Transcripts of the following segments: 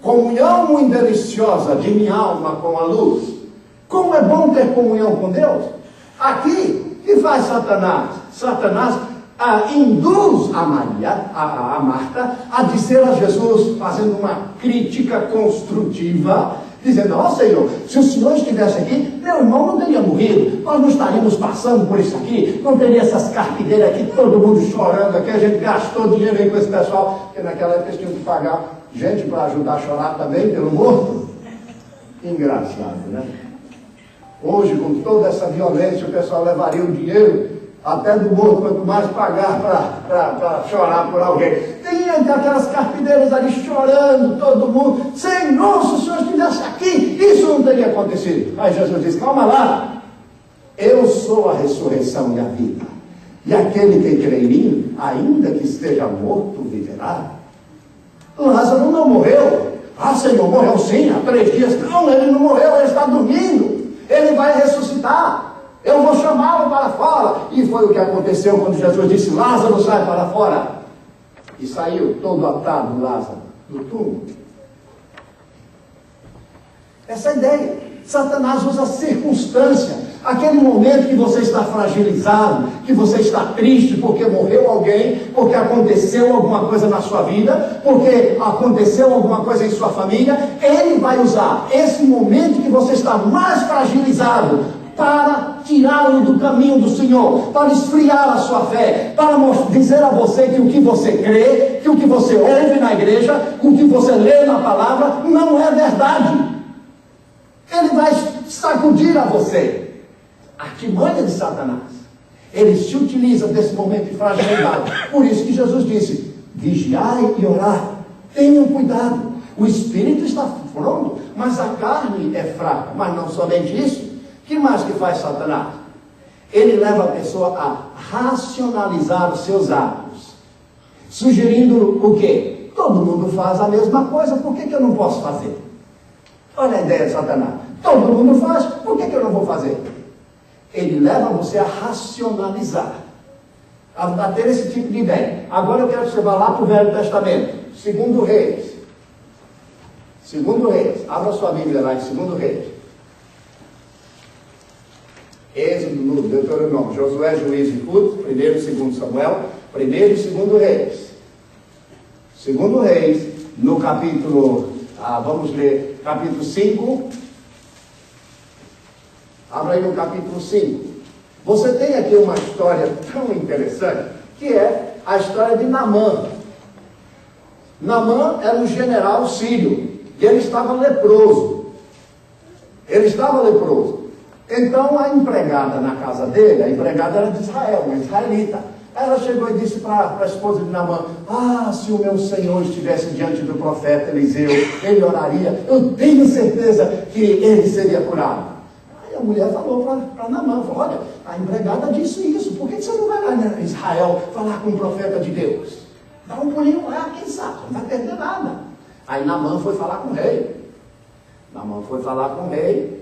Comunhão muito deliciosa de minha alma com a luz. Como é bom ter comunhão com Deus. Aqui, o que faz Satanás? Satanás induz a Maria, a Marta, a dizer a Jesus, fazendo uma crítica construtiva, dizendo: ó Senhor, se o Senhor estivesse aqui, meu irmão não teria morrido, nós não estaríamos passando por isso aqui, não teria essas carpideiras aqui, todo mundo chorando aqui, a gente gastou dinheiro aí com esse pessoal, porque naquela época eles tinham que pagar gente para ajudar a chorar também pelo morto. Engraçado, né? Hoje, com toda essa violência, o pessoal levaria o dinheiro até do morto, quanto mais pagar para chorar por alguém. Tinha aquelas carpideiras ali chorando, todo mundo. Senhor, se o Senhor estivesse aqui, isso não teria acontecido. Aí Jesus disse: calma lá, eu sou a ressurreição e a vida. E aquele que crê em mim, ainda que esteja morto, viverá. Lázaro não morreu. Ah, Senhor, morreu sim, há 3 dias. Não, ele não morreu, ele está dormindo. Ele vai ressuscitar. Eu vou chamá-lo para fora. E foi o que aconteceu quando Jesus disse: Lázaro, sai para fora. E saiu todo atado Lázaro do túmulo. Essa é a ideia. Satanás usa a circunstância, aquele momento que você está fragilizado, que você está triste porque morreu alguém, porque aconteceu alguma coisa na sua vida, porque aconteceu alguma coisa em sua família. Ele vai usar esse momento que você está mais fragilizado para tirá-lo do caminho do Senhor, para esfriar a sua fé, para dizer a você que o que você crê, que o que você ouve na igreja, o que você lê na palavra, não é verdade. Ele vai sacudir a você. A artimanha de Satanás. Ele se utiliza desse momento de fragilidade. Por isso que Jesus disse: vigiai e orai. Tenham cuidado. O espírito está pronto, mas a carne é fraca. Mas não somente isso. O que mais que faz Satanás? Ele leva a pessoa a racionalizar os seus atos, sugerindo o quê? Todo mundo faz a mesma coisa, por que eu não posso fazer? Olha a ideia de Satanás. Todo mundo faz, por que eu não vou fazer? Ele leva você a racionalizar, a ter esse tipo de ideia. Agora eu quero que você vá lá para o Velho Testamento, 2 Reis. 2 Reis, abra sua Bíblia lá em 2 Reis. Êxodo, Deuteronômio, Josué, Juízes e Ruth, 1º e 2º Samuel, 1º e 2º Reis. 2º Reis, no capítulo, vamos ler, capítulo 5. Abra aí no capítulo 5. Você tem aqui uma história tão interessante, que é a história de Naamã. Naamã era um general sírio, e ele estava leproso. Ele estava leproso. Então a empregada na casa dele, a empregada era de Israel, uma israelita. Ela chegou e disse para a esposa de Naamã: se o meu senhor estivesse diante do profeta Eliseu, ele oraria, eu tenho certeza que ele seria curado. Aí a mulher falou para Naamã, falou: olha, a empregada disse isso, por que você não vai lá em Israel falar com o profeta de Deus? Dá um pulinho lá, quem sabe, não vai perder nada. Aí Naamã foi falar com o rei. Naamã foi falar com o rei,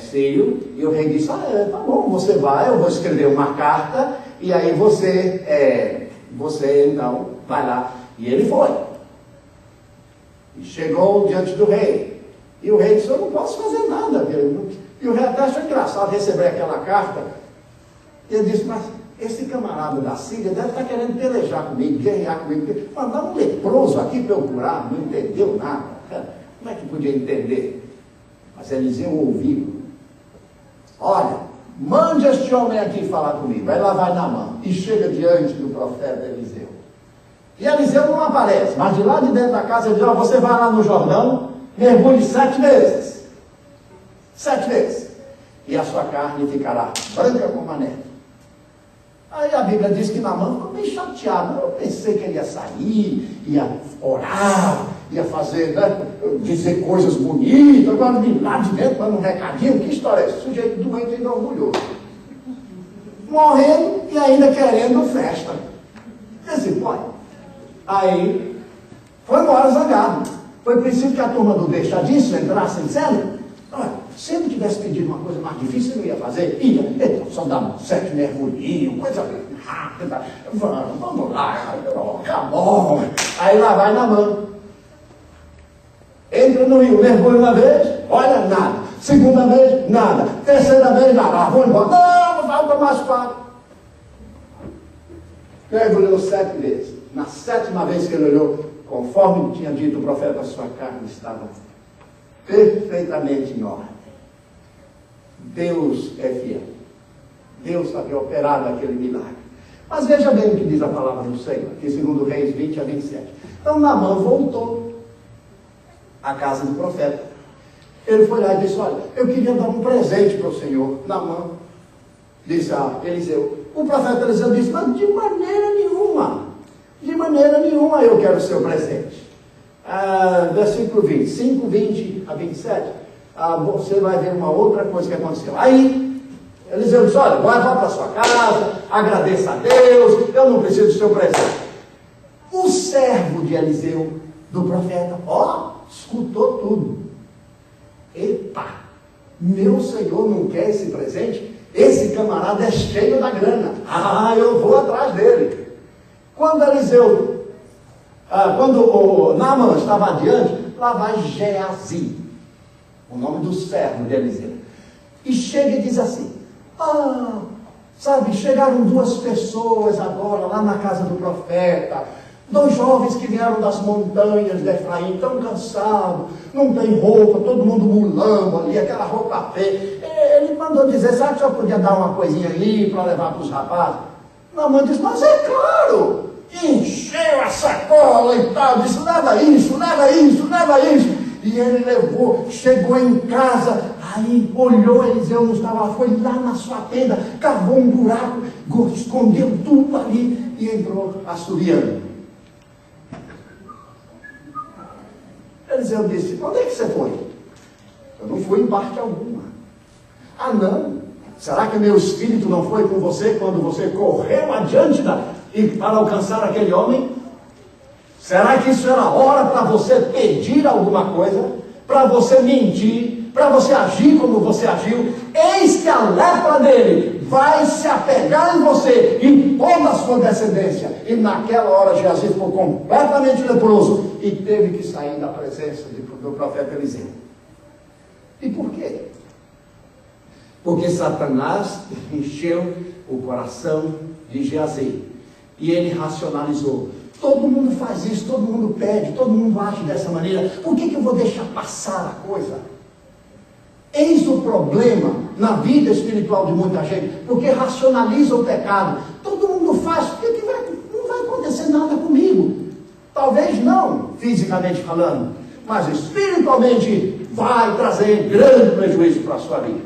sírio, e o rei disse: tá bom, você vai, eu vou escrever uma carta, e aí você então vai lá. E ele foi. E chegou diante do rei. E o rei disse: eu não posso fazer nada. E o rei até achou engraçado receber aquela carta. E ele disse: mas esse camarada da Síria deve estar querendo pelejar comigo, guerrear comigo. Mandar um leproso aqui para eu curar, não entendeu nada. Como é que podia entender? Mas Eliseu ouviu: olha, mande este homem aqui falar comigo. Aí lá vai Naamã e chega diante do profeta Eliseu. E Eliseu não aparece, mas de lá de dentro da casa ele diz: você vai lá no Jordão, mergulhe 7 vezes. 7 vezes. E a sua carne ficará branca como a neve. Aí a Bíblia diz que Naamã ficou bem chateado. Eu pensei que ele ia sair, ia orar, ia fazer, dizer coisas bonitas. Agora de lá de dentro, dando um recadinho. Que história é essa? Sujeito doente e ainda orgulhoso. Morrendo e ainda querendo festa. Esse pode. Aí foi embora zangado. Foi preciso que a turma do deixa disso entrasse em cena. Olha, se ele tivesse pedido uma coisa mais difícil, ele não ia fazer? Ia. Então, só dar 7 mergulhinhos, coisa rápida. Vamos lá, tá bom. Aí lá vai Naamã. no rio, mergulho uma vez, olha, nada. Segunda vez, nada. Terceira vez, nada. Ah, vou embora. Não, falta mais 4. Mergulhou 7 vezes. Na 7ª vez que ele olhou, conforme tinha dito o profeta, a sua carne estava perfeitamente em ordem. Deus é fiel. Deus havia operado aquele milagre. Mas veja bem o que diz a palavra do Senhor, aqui segundo Reis 20 a 27. Então Naamã voltou à casa do profeta. Ele foi lá e disse, olha, eu queria dar um presente para o Senhor. Naamã disse a Eliseu. O profeta Eliseu disse, mas de maneira nenhuma eu quero o seu presente. Versículo 20, 5, 20 a 27, você vai ver uma outra coisa que aconteceu. Aí, Eliseu disse, olha, vá para a sua casa, agradeça a Deus, eu não preciso do seu presente. O servo de Eliseu, do profeta, escutou tudo. Eita, meu Senhor não quer esse presente? Esse camarada é cheio da grana. Eu vou atrás dele. Quando o Naamã estava adiante, lá vai Geazi, o nome do servo de Eliseu. E chega e diz assim, chegaram 2 pessoas agora lá na casa do profeta, 2 jovens que vieram das montanhas de Efraim, tão cansados, não tem roupa, todo mundo mulambo ali, aquela roupa feia. Ele mandou dizer, será que o senhor podia dar uma coisinha aí para levar para os rapazes? Naamã disse, mas é claro, encheu a sacola e tal, disse, leva isso. E ele levou, chegou em casa, aí olhou, Eliseu não estava lá, foi lá na sua tenda, cavou um buraco, escondeu tudo ali e entrou assobiando. Eliseu disse, onde é que você foi? Eu não fui em parte alguma. Não? Será que meu espírito não foi com você quando você correu adiante para alcançar aquele homem? Será que isso era hora para você pedir alguma coisa? Para você mentir? Para você agir como você agiu? Eis que a lepra dele vai se apegar em você e toda a sua descendência. E naquela hora Geazi ficou completamente leproso e teve que sair da presença do profeta Eliseu. E por quê? Porque Satanás encheu o coração de Geazi e ele racionalizou. Todo mundo faz isso, todo mundo pede, todo mundo age dessa maneira. Por que eu vou deixar passar a coisa? Eis o problema na vida espiritual de muita gente, porque racionaliza o pecado. Todo mundo faz, por que não vai acontecer nada comigo? Talvez não, fisicamente falando, mas espiritualmente vai trazer grande prejuízo para a sua vida.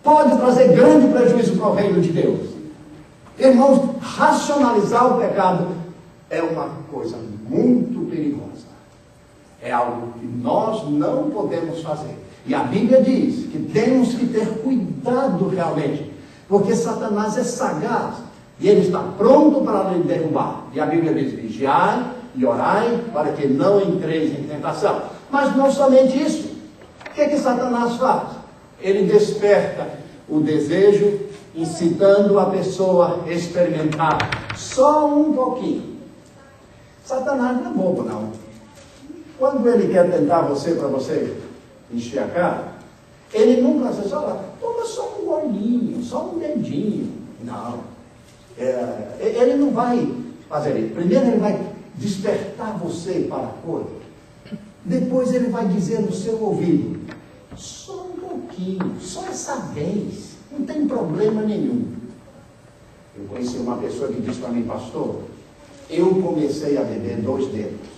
Pode trazer grande prejuízo para o reino de Deus. Irmãos, racionalizar o pecado é uma coisa muito perigosa. É algo que nós não podemos fazer. E a Bíblia diz que temos que ter cuidado realmente, porque Satanás é sagaz e ele está pronto para lhe derrubar. E a Bíblia diz, vigiai e orai para que não entreis em tentação. Mas não somente isso. O que Satanás faz? Ele desperta o desejo, incitando a pessoa a experimentar só um pouquinho. Satanás não é bobo, não. Quando ele quer tentar você para você encher a cara, ele nunca diz, olha, toma só um olhinho, só um dedinho. Não. Ele não vai fazer isso. Primeiro ele vai despertar você para a coisa. Depois ele vai dizer no seu ouvido, só um pouquinho, só essa vez, não tem problema nenhum. Eu conheci uma pessoa que disse para mim, pastor, eu comecei a beber 2 dedos.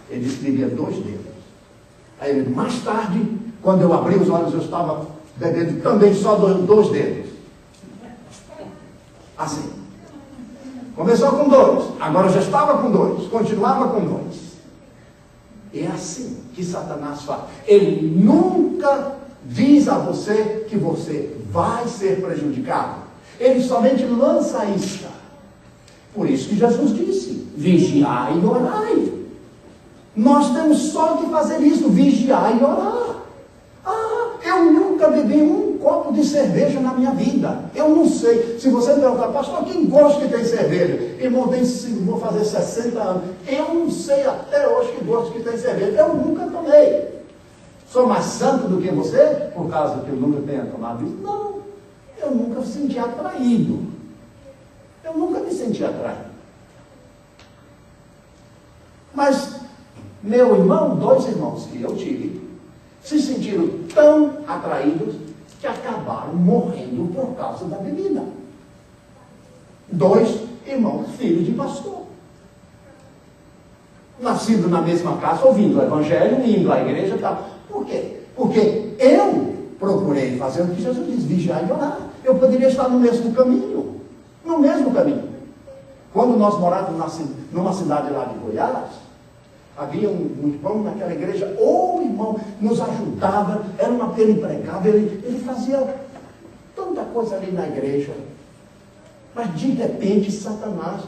Ele disse que bebia 2 dedos. Aí ele, mais tarde, quando eu abri os olhos, eu estava bebendo também só 2 dedos. Assim. Começou com 2, agora já estava com 2, continuava com 2. É assim que Satanás faz. Ele nunca diz a você que você vai ser prejudicado. Ele somente lança a isca. Por isso que Jesus disse, vigiai e orai. Nós temos só que fazer isso, vigiar e orar. Eu nunca bebi um copo copo de cerveja na minha vida. Eu não sei. Se você me perguntar, pastor, quem gosta que tem cerveja? Irmão, vou fazer 60 anos. Eu não sei até hoje que gosto que tem cerveja. Eu nunca tomei. Sou mais santo do que você? Por causa que eu nunca tenha tomado isso? Não. Eu nunca me senti atraído. Eu nunca me senti atraído. Mas meu irmão, 2 irmãos que eu tive, se sentiram tão atraídos que acabaram morrendo por causa da bebida. 2 irmãos, filhos de pastor. Nascido na mesma casa, ouvindo o evangelho, indo à igreja e tal. Por quê? Porque eu procurei fazer o que Jesus diz, vigiar e orar. Eu poderia estar no mesmo caminho. No mesmo caminho. Quando nós morávamos numa cidade lá de Goiás, havia um irmão naquela igreja, o irmão nos ajudava, ele pregava, ele fazia tanta coisa ali na igreja. Mas de repente Satanás,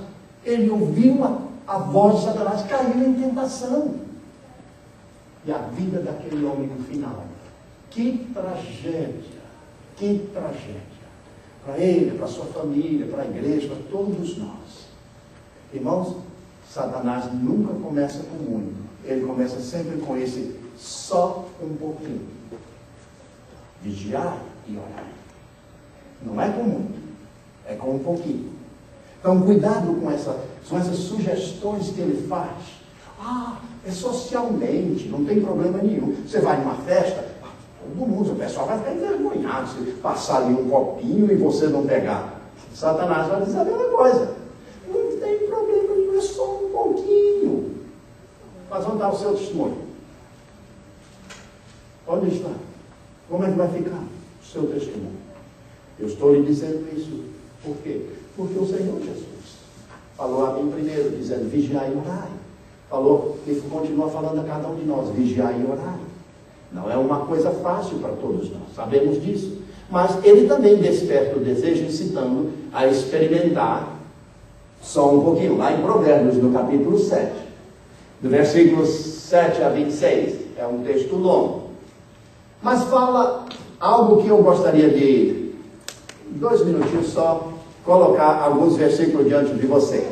ele ouviu a voz de Satanás, caiu em tentação. E a vida daquele homem no final. Que tragédia, que tragédia. Para ele, para a sua família, para a igreja, para todos nós. Irmãos, Satanás nunca começa com muito. Ele começa sempre com esse só um pouquinho. Vigiar e orar. Não é com muito, é com um pouquinho. Então, cuidado com essas sugestões que ele faz. É socialmente, não tem problema nenhum. Você vai numa festa, todo mundo, o pessoal vai ficar envergonhado se passar ali um copinho e você não pegar. Satanás vai dizer a mesma coisa. Não tem problema nenhum, é só um pouquinho. Mas onde está o seu testemunho? Onde está? Como é que vai ficar o seu testemunho? Eu estou lhe dizendo isso. Por quê? Porque o Senhor Jesus falou a mim primeiro, dizendo, vigiai e orai. Falou, e continua falando a cada um de nós, vigiai e orai. Não é uma coisa fácil para todos nós, sabemos disso. Mas ele também desperta o desejo, incitando a experimentar só um pouquinho. Lá em Provérbios, no capítulo 7, do versículos 7 a 26, é um texto longo. Mas fala algo que eu gostaria de, 2 minutinhos só, colocar alguns versículos diante de você.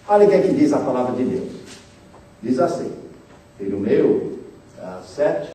Olha o que é que diz a palavra de Deus. Diz assim, filho meu, 7,